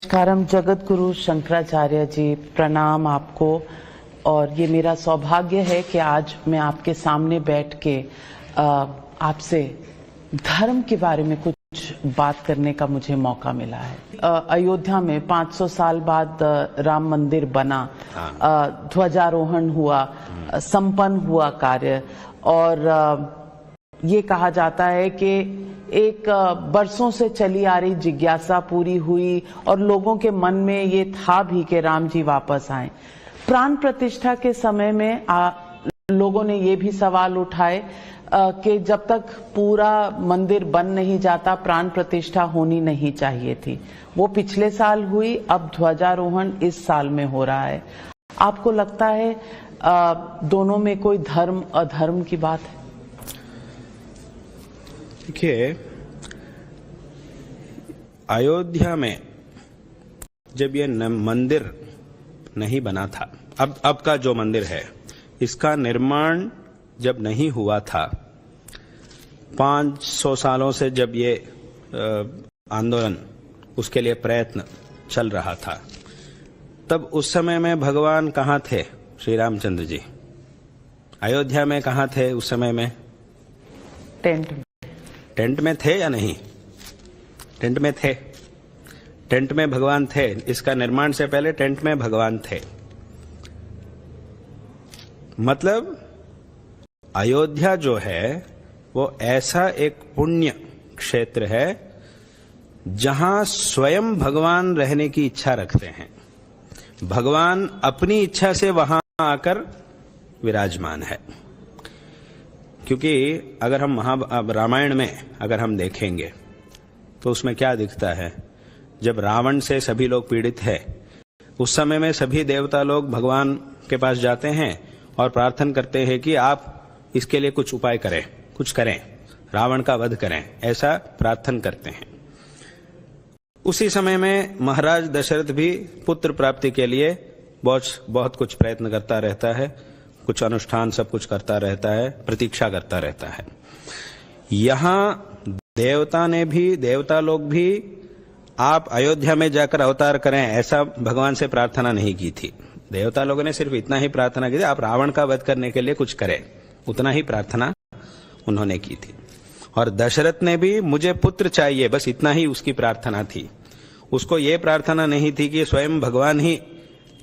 नमस्कारम जगत गुरु शंकराचार्य जी, प्रणाम आपको। और ये मेरा सौभाग्य है कि आज मैं आपके सामने बैठ के आपसे धर्म के बारे में कुछ बात करने का मुझे मौका मिला है। अयोध्या में 500 साल बाद राम मंदिर बना, ध्वजारोहण हुआ, संपन्न हुआ कार्य, और ये कहा जाता है कि एक बरसों से चली आ रही जिज्ञासा पूरी हुई और लोगों के मन में ये था भी कि राम जी वापस आए। प्राण प्रतिष्ठा के समय में लोगों ने ये भी सवाल उठाए कि जब तक पूरा मंदिर बन नहीं जाता प्राण प्रतिष्ठा होनी नहीं चाहिए थी। वो पिछले साल हुई, अब ध्वजारोहण इस साल में हो रहा है। आपको लगता है दोनों में कोई धर्म अधर्म की बात है? देखिए, अयोध्या में जब ये मंदिर नहीं बना था, अब का जो मंदिर है इसका निर्माण जब नहीं हुआ था, 500 सालों से जब ये आंदोलन, उसके लिए प्रयत्न चल रहा था, तब उस समय में भगवान कहाँ थे? श्री रामचंद्र जी अयोध्या में कहाँ थे उस समय में? टेंट में थे या नहीं? टेंट में थे। टेंट में भगवान थे। इसका निर्माण से पहले टेंट में भगवान थे। मतलब अयोध्या जो है वो ऐसा एक पुण्य क्षेत्र है जहां स्वयं भगवान रहने की इच्छा रखते हैं। भगवान अपनी इच्छा से वहां आकर विराजमान है। क्योंकि अगर हम रामायण में अगर हम देखेंगे तो उसमें क्या दिखता है? जब रावण से सभी लोग पीड़ित है, उस समय में सभी देवता लोग भगवान के पास जाते हैं और प्रार्थना करते हैं कि आप इसके लिए कुछ उपाय करें, कुछ करें, रावण का वध करें, ऐसा प्रार्थना करते हैं। उसी समय में महाराज दशरथ भी पुत्र प्राप्ति के लिए बहुत कुछ प्रयत्न करता रहता है, कुछ अनुष्ठान सब कुछ करता रहता है, प्रतीक्षा करता रहता है। यहां देवता लोग भी आप अयोध्या में जाकर अवतार करें ऐसा भगवान से प्रार्थना नहीं की थी। देवता लोगों ने सिर्फ इतना ही प्रार्थना की थी, आप रावण का वध करने के लिए कुछ करें, उतना ही प्रार्थना उन्होंने की थी। और दशरथ ने भी मुझे पुत्र चाहिए, बस इतना ही उसकी प्रार्थना थी। उसको ये प्रार्थना नहीं थी कि स्वयं भगवान ही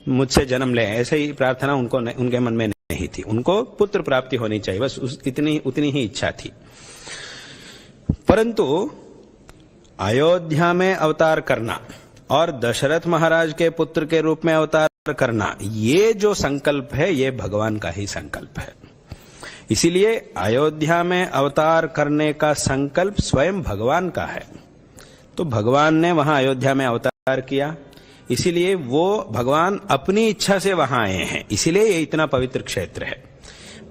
मुझसे जन्म ले, ऐसे ही प्रार्थना उनके मन में नहीं थी। उनको पुत्र प्राप्ति होनी चाहिए, बस उतनी ही इच्छा थी। परंतु अयोध्या में अवतार करना और दशरथ महाराज के पुत्र के रूप में अवतार करना, ये जो संकल्प है ये भगवान का ही संकल्प है। इसीलिए अयोध्या में अवतार करने का संकल्प स्वयं भगवान का है। तो भगवान ने वहां अयोध्या में अवतार किया, इसीलिए वो भगवान अपनी इच्छा से वहां आए हैं। इसीलिए ये इतना पवित्र क्षेत्र है।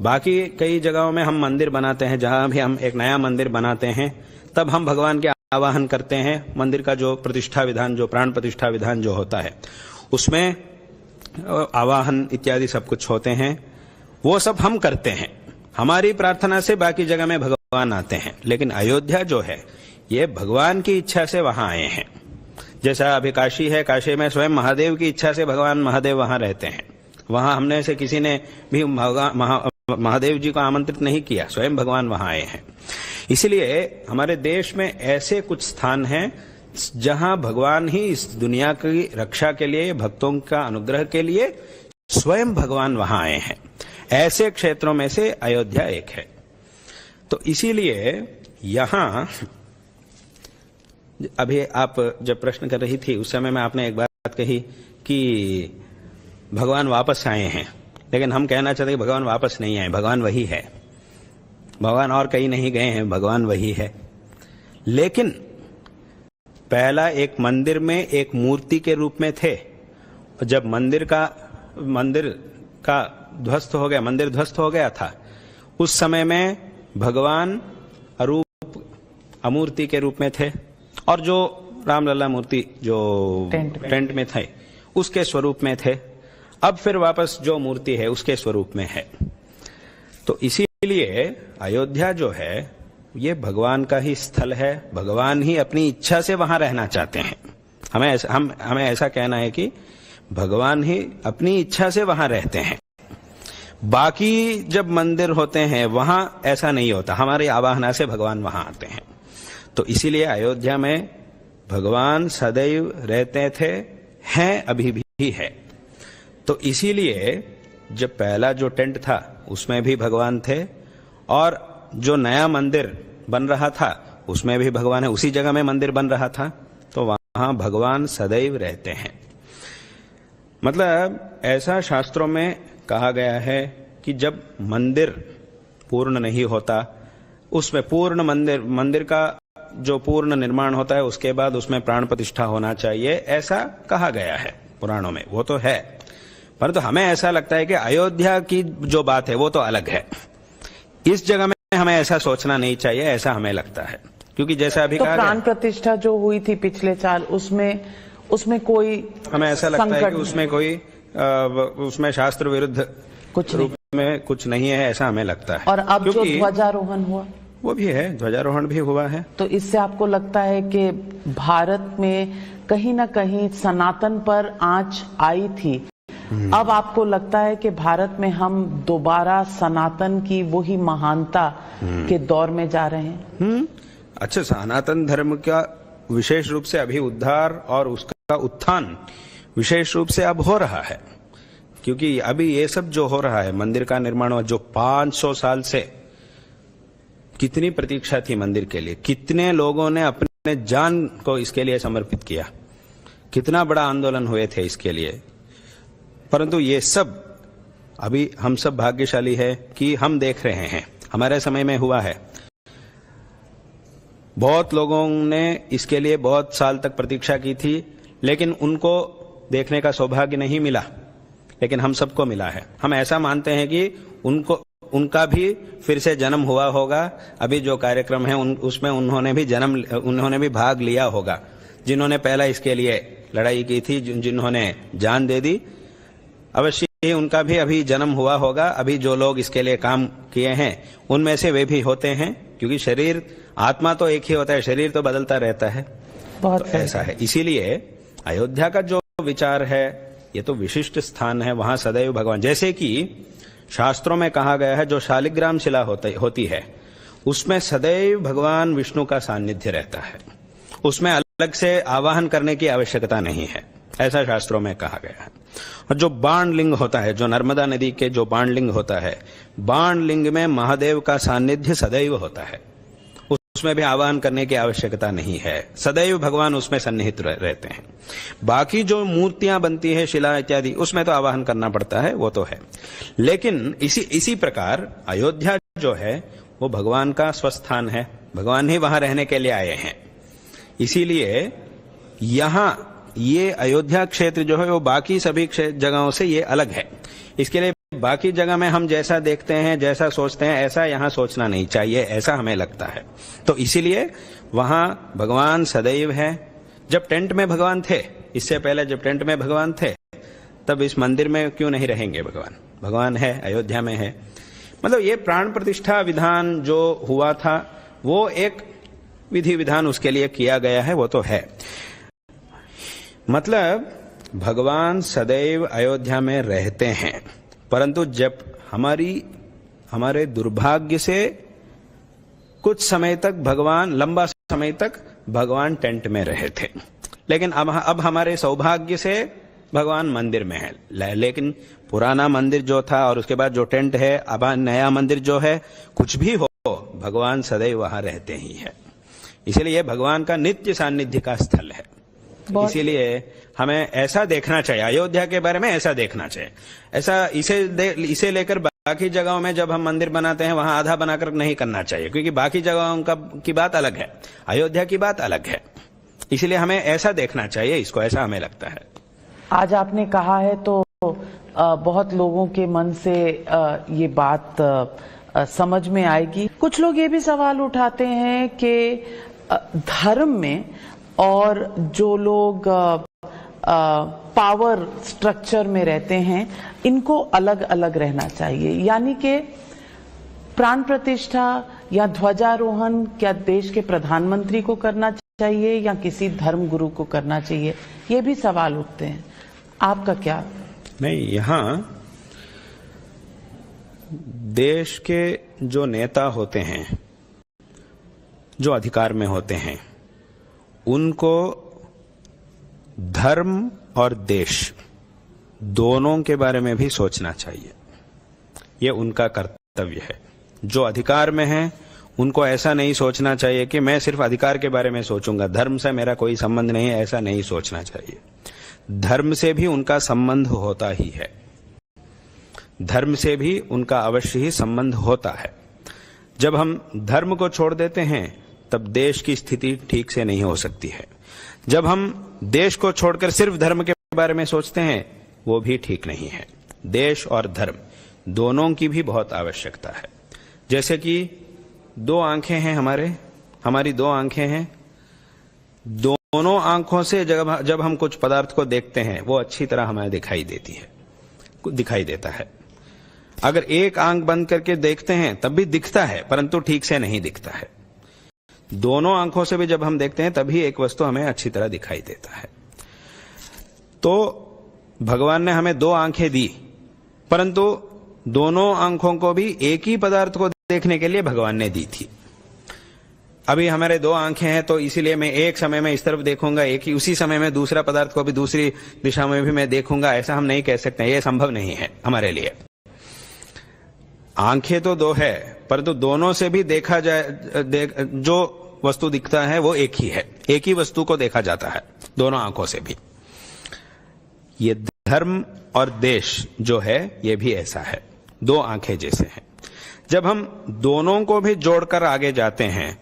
बाकी कई जगहों में हम मंदिर बनाते हैं, जहां भी हम एक नया मंदिर बनाते हैं तब हम भगवान के आवाहन करते हैं। मंदिर का जो प्रतिष्ठा विधान, जो प्राण प्रतिष्ठा विधान जो होता है, उसमें आवाहन इत्यादि सब कुछ होते हैं, वो सब हम करते हैं। हमारी प्रार्थना से बाकी जगह में भगवान आते हैं। लेकिन अयोध्या जो है ये भगवान की इच्छा से वहां आए हैं। जैसा अभी काशी है, काशी में स्वयं महादेव की इच्छा से भगवान महादेव वहां रहते हैं। वहां हमने से किसी ने भी महादेव जी को आमंत्रित नहीं किया, स्वयं भगवान वहां आए हैं। इसलिए हमारे देश में ऐसे कुछ स्थान हैं जहां भगवान ही इस दुनिया की रक्षा के लिए, भक्तों का अनुग्रह के लिए स्वयं भगवान वहां आए हैं। ऐसे क्षेत्रों में से अयोध्या एक है। तो इसीलिए यहां अभी आप जब प्रश्न कर रही थी उस समय में आपने एक बात कही कि भगवान वापस आए हैं, लेकिन हम कहना चाहते हैं कि भगवान वापस नहीं आए, भगवान वही है। भगवान और कहीं नहीं गए हैं, भगवान वही है। लेकिन पहला एक मंदिर में एक मूर्ति के रूप में थे। जब मंदिर का ध्वस्त हो गया, मंदिर ध्वस्त हो गया था, उस समय में भगवान अरूप अमूर्ति के रूप में थे और जो रामलला मूर्ति जो टेंट में थे उसके स्वरूप में थे। अब फिर वापस जो मूर्ति है उसके स्वरूप में है। तो इसीलिए अयोध्या जो है ये भगवान का ही स्थल है। भगवान ही अपनी इच्छा से वहां रहना चाहते हैं। हमें ऐसा कहना है कि भगवान ही अपनी इच्छा से वहां रहते हैं। बाकी जब मंदिर होते हैं वहां ऐसा नहीं होता, हमारी आवाहना से भगवान वहां आते हैं। तो इसीलिए अयोध्या में भगवान सदैव रहते थे, हैं, अभी भी है। तो इसीलिए जब पहला जो टेंट था उसमें भी भगवान थे, और जो नया मंदिर बन रहा था उसमें भी भगवान है, उसी जगह में मंदिर बन रहा था, तो वहां भगवान सदैव रहते हैं। मतलब ऐसा शास्त्रों में कहा गया है कि जब मंदिर पूर्ण नहीं होता, उसमें पूर्ण मंदिर का जो पूर्ण निर्माण होता है उसके बाद उसमें प्राण प्रतिष्ठा होना चाहिए, ऐसा कहा गया है पुराणों में, वो तो है। परंतु हमें ऐसा लगता है कि अयोध्या की जो बात है वो तो अलग है, इस जगह में हमें ऐसा सोचना नहीं चाहिए, ऐसा हमें लगता है। क्योंकि जैसा अभी तो कहा प्राण प्रतिष्ठा जो हुई थी पिछले साल, उसमें कोई, हमें ऐसा लगता है कि उसमें कोई उसमें शास्त्र विरुद्ध कुछ रूप में कुछ नहीं है, ऐसा हमें लगता है। और अब जो ध्वजारोहण हुआ वो भी है, ध्वजारोहण भी हुआ है। तो इससे आपको लगता है कि भारत में कहीं ना कहीं सनातन पर आंच आई थी, अब आपको लगता है कि भारत में हम दोबारा सनातन की वही महानता के दौर में जा रहे हैं? अच्छा, सनातन धर्म का विशेष रूप से अभी उद्धार और उसका उत्थान विशेष रूप से अब हो रहा है। क्योंकि अभी ये सब जो हो रहा है, मंदिर का निर्माण हुआ, जो 500 साल से कितनी प्रतीक्षा थी मंदिर के लिए, कितने लोगों ने अपने जान को इसके लिए समर्पित किया, कितना बड़ा आंदोलन हुए थे इसके लिए। परंतु ये सब अभी हम सब भाग्यशाली है कि हम देख रहे हैं, हमारे समय में हुआ है। बहुत लोगों ने इसके लिए बहुत साल तक प्रतीक्षा की थी, लेकिन उनको देखने का सौभाग्य नहीं मिला, लेकिन हम सबको मिला है। हम ऐसा मानते हैं कि उनका भी फिर से जन्म हुआ होगा। अभी जो कार्यक्रम है उसमें उन्होंने भी भाग लिया होगा, जिन्होंने पहला इसके लिए लड़ाई की थी, जिन्होंने जान दे दी, अवश्य ही उनका भी अभी जन्म हुआ होगा। अभी जो लोग इसके लिए काम किए हैं उनमें से वे भी होते हैं, क्योंकि शरीर, आत्मा तो एक ही होता है, शरीर तो बदलता रहता है। बहुत तो ऐसा है। इसीलिए अयोध्या का जो विचार है ये तो विशिष्ट स्थान है, वहां सदैव भगवान, जैसे कि शास्त्रों में कहा गया है, जो शालिग्राम शिला होती है उसमें सदैव भगवान विष्णु का सानिध्य रहता है, उसमें अलग से आवाहन करने की आवश्यकता नहीं है, ऐसा शास्त्रों में कहा गया है। और जो बाण लिंग होता है, जो नर्मदा नदी के जो बाण लिंग होता है, बाण लिंग में महादेव का सानिध्य सदैव होता है, उसमें भी आवाहन करने की आवश्यकता नहीं है, सदैव भगवान उसमें सन्निहित रहते हैं। बाकी जो मूर्तियां बनती है, शिला इत्यादि, उसमें तो आवाहन करना पड़ता है, वो तो है। लेकिन इसी प्रकार अयोध्या जो है वो भगवान का स्वस्थान है, भगवान ही वहां रहने के लिए आए हैं। इसीलिए यहां ये अयोध्या क्षेत्र जो है वो बाकी सभी जगहों से ये अलग है। इसके लिए बाकी जगह में हम जैसा देखते हैं, जैसा सोचते हैं, ऐसा यहां सोचना नहीं चाहिए, ऐसा हमें लगता है। तो इसीलिए वहां भगवान सदैव है। जब टेंट में भगवान थे, इससे पहले जब टेंट में भगवान थे, तब इस मंदिर में क्यों नहीं रहेंगे भगवान? भगवान है, अयोध्या में है। मतलब ये प्राण प्रतिष्ठा विधान जो हुआ था वो एक विधि विधान उसके लिए किया गया है, वो तो है। मतलब भगवान सदैव अयोध्या में रहते हैं, परंतु जब हमारे दुर्भाग्य से कुछ समय तक लंबा समय तक भगवान टेंट में रहे थे, लेकिन अब हमारे सौभाग्य से भगवान मंदिर में है। लेकिन पुराना मंदिर जो था और उसके बाद जो टेंट है, अब नया मंदिर जो है, कुछ भी हो भगवान सदैव वहां रहते ही है। इसलिए भगवान का नित्य सान्निध्य का स्थल है। इसीलिए हमें ऐसा देखना चाहिए, अयोध्या के बारे में ऐसा देखना चाहिए। ऐसा इसे लेकर बाकी जगहों में जब हम मंदिर बनाते हैं वहां आधा बनाकर नहीं करना चाहिए, क्योंकि बाकी जगहों की बात अलग है, अयोध्या की बात अलग है। इसलिए हमें ऐसा देखना चाहिए इसको, ऐसा हमें लगता है। आज आपने कहा है तो बहुत लोगों के मन से ये बात समझ में आएगी। कुछ लोग ये भी सवाल उठाते हैं कि धर्म में और जो लोग पावर स्ट्रक्चर में रहते हैं, इनको अलग अलग रहना चाहिए। यानी कि प्राण प्रतिष्ठा या ध्वजारोहण क्या देश के प्रधानमंत्री को करना चाहिए? चाहिए या किसी धर्म गुरु को करना चाहिए, ये भी सवाल उठते हैं। आपका क्या? नहीं, यहां देश के जो नेता होते हैं, जो अधिकार में होते हैं, उनको धर्म और देश दोनों के बारे में भी सोचना चाहिए। ये उनका कर्तव्य है। जो अधिकार में है उनको ऐसा नहीं सोचना चाहिए कि मैं सिर्फ अधिकार के बारे में सोचूंगा, धर्म से मेरा कोई संबंध नहीं है, ऐसा नहीं सोचना चाहिए। धर्म से भी उनका संबंध होता ही है, धर्म से भी उनका अवश्य ही संबंध होता है। जब हम धर्म को छोड़ देते हैं तब देश की स्थिति ठीक से नहीं हो सकती है। जब हम देश को छोड़कर सिर्फ धर्म के बारे में सोचते हैं, वो भी ठीक नहीं है। देश और धर्म दोनों की भी बहुत आवश्यकता है। जैसे कि दो आंखें हैं हमारी दो आंखें हैं, दोनों आंखों से जब हम कुछ पदार्थ को देखते हैं वो अच्छी तरह हमें दिखाई देता है। अगर एक आंख बंद करके देखते हैं तब भी दिखता है, परंतु ठीक से नहीं दिखता है। दोनों आंखों से भी जब हम देखते हैं तभी एक वस्तु हमें अच्छी तरह दिखाई देता है। तो भगवान ने हमें दो आंखें दी, परंतु दोनों आंखों को भी एक ही पदार्थ को देखने के लिए भगवान ने दी थी। अभी हमारे दो आंखें हैं तो इसीलिए मैं एक समय में इस तरफ देखूंगा, एक ही उसी समय में दूसरा पदार्थ को भी दूसरी दिशा में भी मैं देखूंगा, ऐसा हम नहीं कह सकते। यह संभव नहीं है हमारे लिए। आंखें तो दो है, परंतु दोनों से भी देखा जाए, जो वस्तु दिखता है वो एक ही है, एक ही वस्तु को देखा जाता है दोनों आंखों से भी। ये धर्म और देश जो है ये भी ऐसा है, दो आंखें जैसे हैं। जब हम दोनों को भी जोड़कर आगे जाते हैं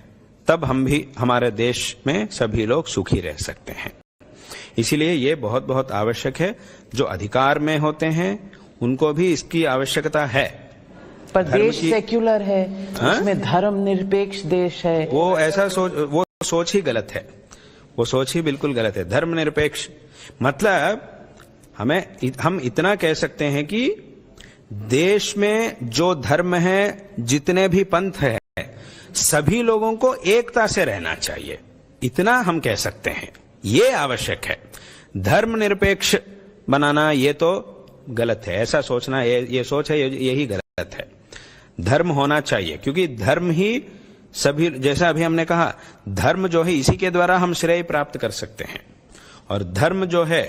तब हम भी हमारे देश में सभी लोग सुखी रह सकते हैं। इसीलिए ये बहुत बहुत आवश्यक है। जो अधिकार में होते हैं उनको भी इसकी आवश्यकता है। पर देश सेक्युलर है, उसमें धर्म निरपेक्ष देश है। वो सोच ही गलत है, वो सोच ही बिल्कुल गलत है। धर्म निरपेक्ष मतलब हम इतना कह सकते हैं कि देश में जो धर्म है, जितने भी पंथ है, सभी लोगों को एकता से रहना चाहिए, इतना हम कह सकते हैं। ये आवश्यक है। धर्म निरपेक्ष बनाना ये तो गलत है, ऐसा सोचना ये सोच है, यही गलत है। धर्म होना चाहिए, क्योंकि धर्म ही सभी, जैसा अभी हमने कहा, धर्म जो है इसी के द्वारा हम श्रेय प्राप्त कर सकते हैं। और धर्म जो है,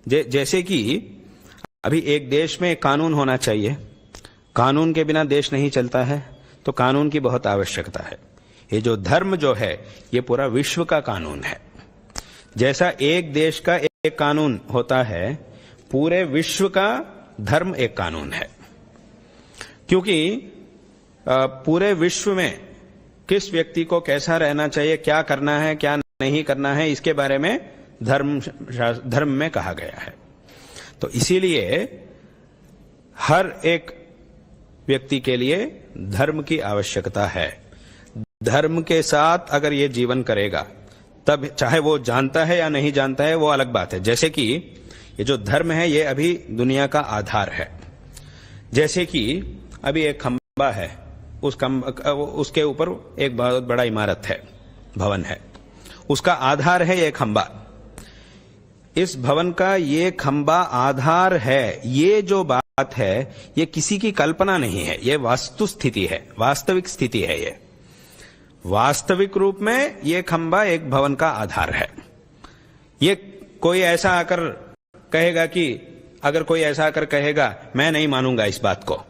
जैसे कि अभी एक देश में कानून होना चाहिए, कानून के बिना देश नहीं चलता है, तो कानून की बहुत आवश्यकता है। ये जो धर्म जो है ये पूरा विश्व का कानून है। जैसा एक देश का एक कानून होता है, पूरे विश्व का धर्म एक कानून है। क्योंकि पूरे विश्व में किस व्यक्ति को कैसा रहना चाहिए, क्या करना है क्या नहीं करना है, इसके बारे में धर्म में कहा गया है। तो इसीलिए हर एक व्यक्ति के लिए धर्म की आवश्यकता है। धर्म के साथ अगर ये जीवन करेगा तब, चाहे वो जानता है या नहीं जानता है वो अलग बात है। जैसे कि ये जो धर्म है ये अभी दुनिया का आधार है। जैसे कि अभी एक खंबा है, उसके ऊपर एक बहुत बड़ा इमारत है, भवन है, उसका आधार है ये खंबा। इस भवन का ये खंबा आधार है। ये जो बात है ये किसी की कल्पना नहीं है, ये वास्तु स्थिति है, वास्तविक स्थिति है। ये वास्तविक रूप में ये खंबा एक भवन का आधार है। ये कोई ऐसा आकर कहेगा कि, अगर कोई ऐसा आकर कहेगा मैं नहीं मानूंगा इस बात को,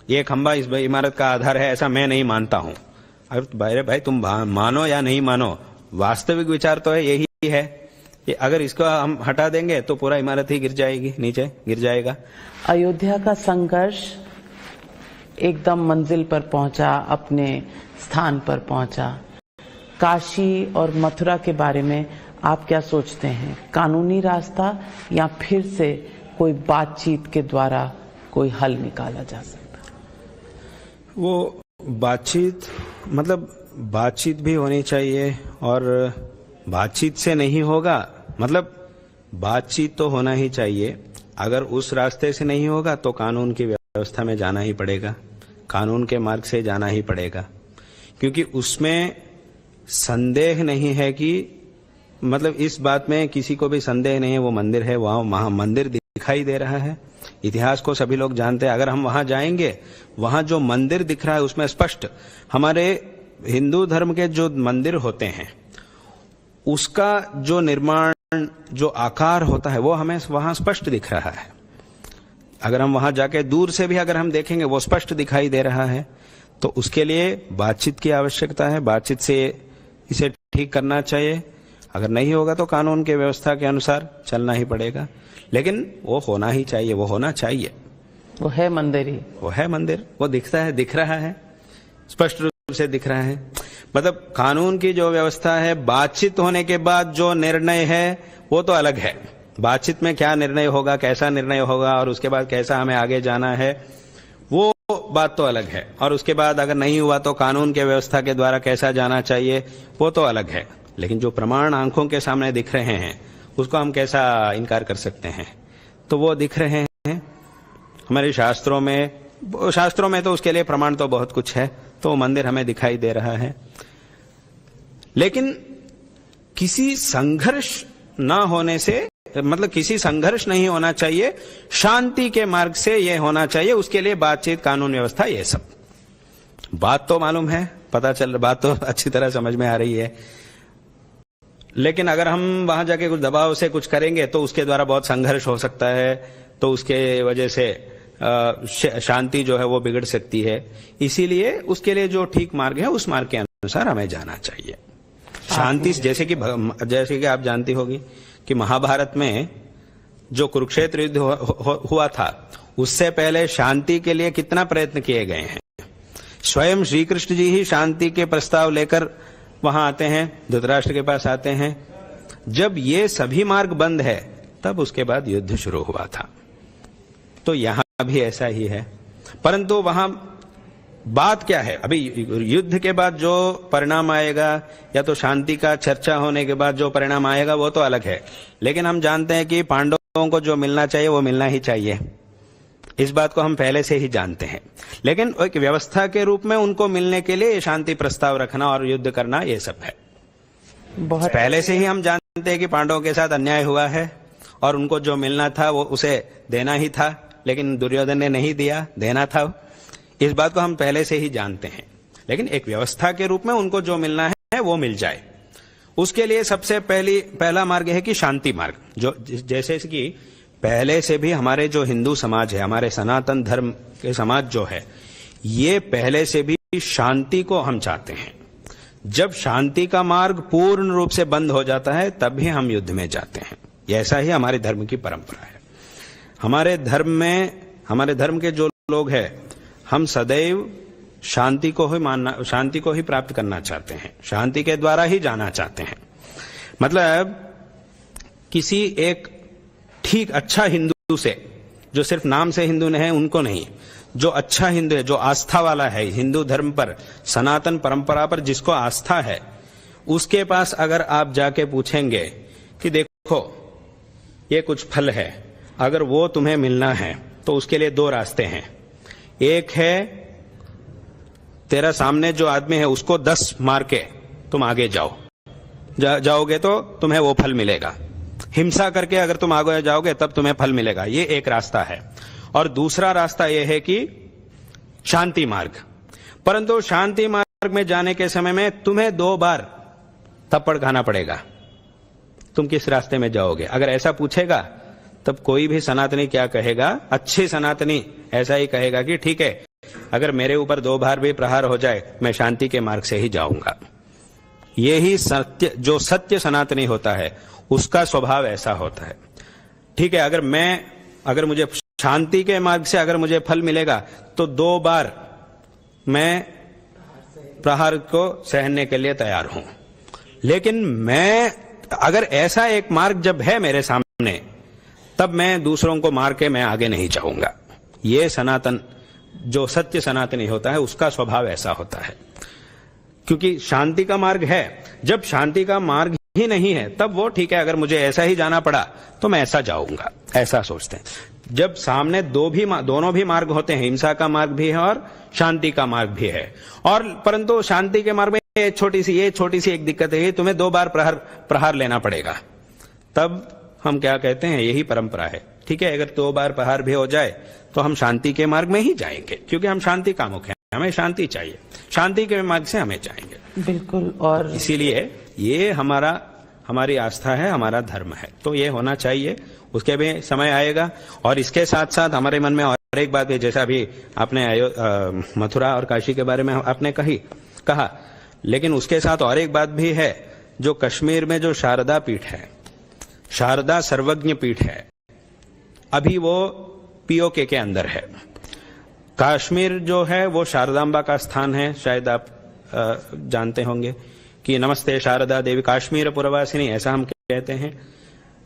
ये खंबा इस इमारत का आधार है, ऐसा मैं नहीं मानता हूं। अरे भाई तुम मानो या नहीं मानो, वास्तविक विचार तो है यही है कि अगर इसको हम हटा देंगे तो पूरा इमारत ही गिर जाएगी, नीचे गिर जाएगा। अयोध्या का संघर्ष एकदम मंजिल पर पहुंचा, अपने स्थान पर पहुंचा। काशी और मथुरा के बारे में आप क्या सोचते हैं? कानूनी रास्ता या फिर से कोई बातचीत के द्वारा कोई हल निकाला जा सकता? वो बातचीत, मतलब बातचीत भी होनी चाहिए, और बातचीत से नहीं होगा, मतलब बातचीत तो होना ही चाहिए। अगर उस रास्ते से नहीं होगा तो कानून की व्यवस्था में जाना ही पड़ेगा, कानून के मार्ग से जाना ही पड़ेगा, क्योंकि उसमें संदेह नहीं है कि मतलब इस बात में किसी को भी संदेह नहीं है, वो मंदिर है, वहां मंदिर दिखाई दे रहा है। इतिहास को सभी लोग जानते हैं। अगर हम वहां जाएंगे, वहां जो मंदिर दिख रहा है उसमें स्पष्ट हमारे हिंदू धर्म के जो मंदिर होते हैं उसका जो निर्माण, जो आकार होता है वो हमें वहां स्पष्ट दिख रहा है। अगर हम वहां जाके दूर से भी अगर हम देखेंगे वो स्पष्ट दिखाई दे रहा है। तो उसके लिए बातचीत की आवश्यकता है, बातचीत से इसे ठीक करना चाहिए। अगर नहीं होगा तो कानून के व्यवस्था के अनुसार चलना ही पड़ेगा, लेकिन वो होना ही चाहिए, वो होना चाहिए। वो है मंदिर ही, वो है मंदिर, वो दिखता है, दिख रहा है, स्पष्ट रूप से दिख रहा है। मतलब कानून की जो व्यवस्था है, बातचीत होने के बाद जो निर्णय है वो तो अलग है। बातचीत में क्या निर्णय होगा, कैसा निर्णय होगा और उसके बाद कैसा हमें आगे जाना है, वो बात तो अलग है। और उसके बाद अगर नहीं हुआ तो कानून के व्यवस्था के द्वारा कैसा जाना चाहिए, वो तो अलग है। लेकिन जो प्रमाण आंखों के सामने दिख रहे हैं उसको हम कैसा इनकार कर सकते हैं। तो वो दिख रहे हैं हमारे शास्त्रों में तो उसके लिए प्रमाण तो बहुत कुछ है। तो मंदिर हमें दिखाई दे रहा है, लेकिन किसी संघर्ष ना होने से, मतलब किसी संघर्ष नहीं होना चाहिए, शांति के मार्ग से ये होना चाहिए। उसके लिए बातचीत, कानून व्यवस्था, ये सब बात तो मालूम है, पता चल, बात तो अच्छी तरह समझ में आ रही है। लेकिन अगर हम वहां जाके कुछ दबाव से कुछ करेंगे तो उसके द्वारा बहुत संघर्ष हो सकता है, तो उसके वजह से शांति जो है वो बिगड़ सकती है। इसीलिए उसके लिए जो ठीक मार्ग है उस मार्ग के अनुसार हमें जाना चाहिए। शांति, जैसे कि आप जानती होगी कि महाभारत में जो कुरुक्षेत्र युद्ध हुआ था, उससे पहले शांति के लिए कितना प्रयत्न किए गए हैं। स्वयं श्री कृष्ण जी ही शांति के प्रस्ताव लेकर वहां आते हैं, धृतराष्ट्र के पास आते हैं। जब ये सभी मार्ग बंद है तब उसके बाद युद्ध शुरू हुआ था। तो यहां भी ऐसा ही है, परंतु वहां बात क्या है, अभी युद्ध के बाद जो परिणाम आएगा या तो शांति का चर्चा होने के बाद जो परिणाम आएगा वो तो अलग है। लेकिन हम जानते हैं कि पांडवों को जो मिलना चाहिए वो मिलना ही चाहिए, इस बात को हम पहले से ही जानते हैं। लेकिन एक व्यवस्था के रूप में उनको मिलने के लिए शांति प्रस्ताव रखना और युद्ध करना, ये सब है। बहुत पहले से ही हम जानते हैं कि पांडवों के साथ अन्याय हुआ है और उनको जो मिलना था वो उसे देना ही था, लेकिन दुर्योधन ने नहीं दिया, देना था। इस बात को हम पहले से ही जानते हैं। लेकिन एक व्यवस्था के रूप में उनको जो मिलना है वो मिल जाए, उसके लिए सबसे पहला मार्ग है कि शांति मार्ग। जो जैसे कि पहले से भी हमारे जो हिंदू समाज है, हमारे सनातन धर्म के समाज जो है, ये पहले से भी शांति को हम चाहते हैं। जब शांति का मार्ग पूर्ण रूप से बंद हो जाता है तब भी हम युद्ध में जाते हैं। ऐसा ही हमारे धर्म की परंपरा है। हमारे धर्म के जो लोग हैं, हम सदैव शांति को ही प्राप्त करना चाहते हैं, शांति के द्वारा ही जाना चाहते हैं। मतलब किसी एक ठीक अच्छा हिंदू से, जो सिर्फ नाम से हिंदू नहीं है उनको नहीं, जो अच्छा हिंदू है, जो आस्था वाला है, हिंदू धर्म पर, सनातन परंपरा पर जिसको आस्था है, उसके पास अगर आप जाके पूछेंगे कि देखो ये कुछ फल है, अगर वो तुम्हें मिलना है तो उसके लिए दो रास्ते हैं। एक है तेरा सामने जो आदमी है उसको 10 मार के तुम आगे जाओगे तो तुम्हें वो फल मिलेगा। हिंसा करके अगर तुम आगे जाओगे तब तुम्हें फल मिलेगा। ये एक रास्ता है। और दूसरा रास्ता यह है कि शांति मार्ग। परंतु शांति मार्ग में जाने के समय में तुम्हें 2 बार थप्पड़ खाना पड़ेगा। तुम किस रास्ते में जाओगे? अगर ऐसा पूछेगा तब कोई भी सनातनी क्या कहेगा? अच्छे सनातनी ऐसा ही कहेगा कि ठीक है, अगर मेरे ऊपर 2 बार भी प्रहार हो जाए मैं शांति के मार्ग से ही जाऊंगा। यही सत्य, जो सत्य सनातनी होता है उसका स्वभाव ऐसा होता है। ठीक है, अगर मुझे शांति के मार्ग से अगर मुझे फल मिलेगा तो 2 बार मैं प्रहार को सहने के लिए तैयार हूं। लेकिन अगर ऐसा एक मार्ग जब है मेरे सामने तब मैं दूसरों को मार के मैं आगे नहीं जाऊंगा। ये सनातन, जो सत्य सनातनी होता है उसका स्वभाव ऐसा होता है। क्योंकि शांति का मार्ग है, जब शांति का मार्ग ही नहीं है तब वो ठीक है, अगर मुझे ऐसा ही जाना पड़ा तो मैं ऐसा जाऊंगा, ऐसा सोचते हैं। जब सामने दोनों भी मार्ग होते हैं, हिंसा का मार्ग भी है और शांति का मार्ग भी है, और परंतु शांति के मार्ग में ये छोटी सी एक दिक्कत है, ये तुम्हें 2 बार प्रहार लेना पड़ेगा। तब हम क्या कहते हैं, यही परंपरा है। ठीक है, अगर 2 बार प्रहार भी हो जाए तो हम शांति के मार्ग में ही जाएंगे, क्योंकि हम शांति कामुक हैं, हमें शांति चाहिए, शांति के मार्ग से हमें जाएंगे। बिल्कुल। और इसीलिए ये हमारी आस्था है, हमारा धर्म है, तो ये होना चाहिए। उसके भी समय आएगा। और इसके साथ साथ हमारे मन में और एक बात है, जैसा भी आपने मथुरा और काशी के बारे में आपने कहा, लेकिन उसके साथ और एक बात भी है, जो कश्मीर में जो शारदा पीठ है, शारदा सर्वज्ञ पीठ है, अभी वो पीओके के अंदर है। कश्मीर जो है वो शारदांबा का स्थान है। शायद आप जानते होंगे कि नमस्ते शारदा देवी काश्मीर पुरवासिनी, ऐसा हम कहते हैं।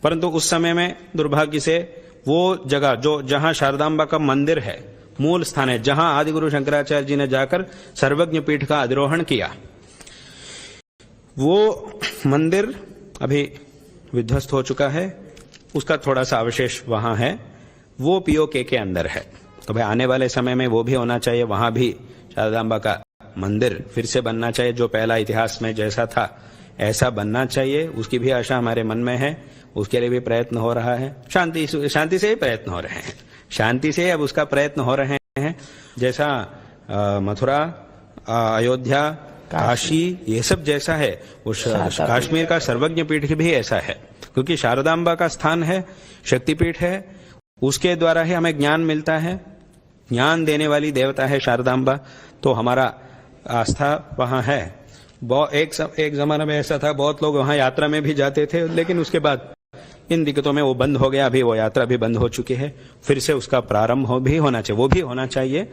परंतु उस समय में दुर्भाग्य से वो जगह जहां शारदांबा का मंदिर है, मूल स्थान है, जहां आदिगुरु शंकराचार्य जी ने जाकर सर्वज्ञ पीठ का अधिरोहण किया, वो मंदिर अभी विध्वस्त हो चुका है। उसका थोड़ा सा अवशेष वहां है, वो पीओके के अंदर है। तो भाई आने वाले समय में वो भी होना चाहिए, वहां भी शारदांबा का मंदिर फिर से बनना चाहिए, जो पहला इतिहास में जैसा था ऐसा बनना चाहिए। उसकी भी आशा हमारे मन में है, उसके लिए भी प्रयत्न हो रहा है। शांति से ही प्रयत्न हो रहे हैं, शांति से अब उसका प्रयत्न हो रहे हैं। जैसा मथुरा, अयोध्या, काशी, ये सब जैसा है, वो कश्मीर का सर्वज्ञ पीठ भी ऐसा है, क्योंकि शारदांबा का स्थान है, शक्तिपीठ है, उसके द्वारा ही हमें ज्ञान मिलता है, ज्ञान देने वाली देवता है शारदांबा। तो हमारा आस्था वहां है। एक जमाना में ऐसा था, बहुत लोग वहां यात्रा में भी जाते थे, लेकिन उसके बाद इन दिक्कतों में वो बंद हो गया। अभी वो यात्रा भी बंद हो चुकी है, फिर से उसका प्रारंभ भी होना चाहिए, वो भी होना चाहिए।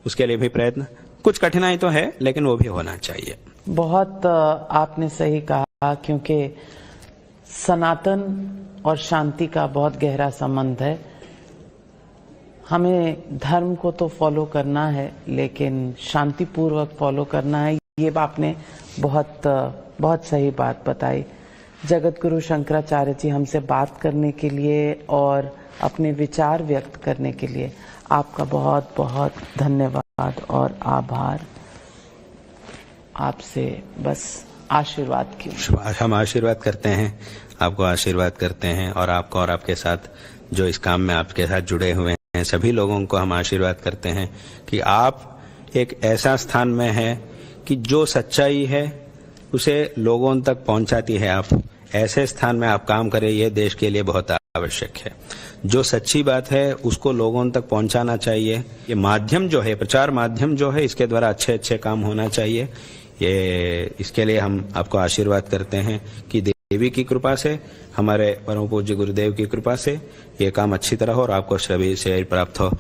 उसके लिए भी प्रयत्न, कुछ कठिनाई तो है, लेकिन वो भी होना चाहिए। बहुत आपने सही कहा, क्योंकि सनातन और शांति का बहुत गहरा संबंध है। हमें धर्म को तो फॉलो करना है, लेकिन शांतिपूर्वक फॉलो करना है। ये आपने बहुत सही बात बताई। जगत गुरु शंकराचार्य जी हमसे बात करने के लिए और अपने विचार व्यक्त करने के लिए आपका बहुत बहुत धन्यवाद और आभार। आपसे बस आशीर्वाद की। हम आशीर्वाद करते हैं, आपको आशीर्वाद करते हैं, और आपको और आपके साथ जो इस काम में आपके साथ जुड़े हुए हैं सभी लोगों को हम आशीर्वाद करते हैं कि आप एक ऐसा स्थान में है कि जो सच्चाई है उसे लोगों तक पहुंचाती है। आप ऐसे स्थान में आप काम करें, ये देश के लिए बहुत आवश्यक है। जो सच्ची बात है उसको लोगों तक पहुंचाना चाहिए। ये माध्यम जो है, प्रचार माध्यम जो है, इसके द्वारा अच्छे अच्छे काम होना चाहिए। इसके लिए हम आपको आशीर्वाद करते हैं कि देवी की कृपा से, हमारे परम पूज्य गुरुदेव की कृपा से ये काम अच्छी तरह हो और आपको सभी से प्राप्त हो।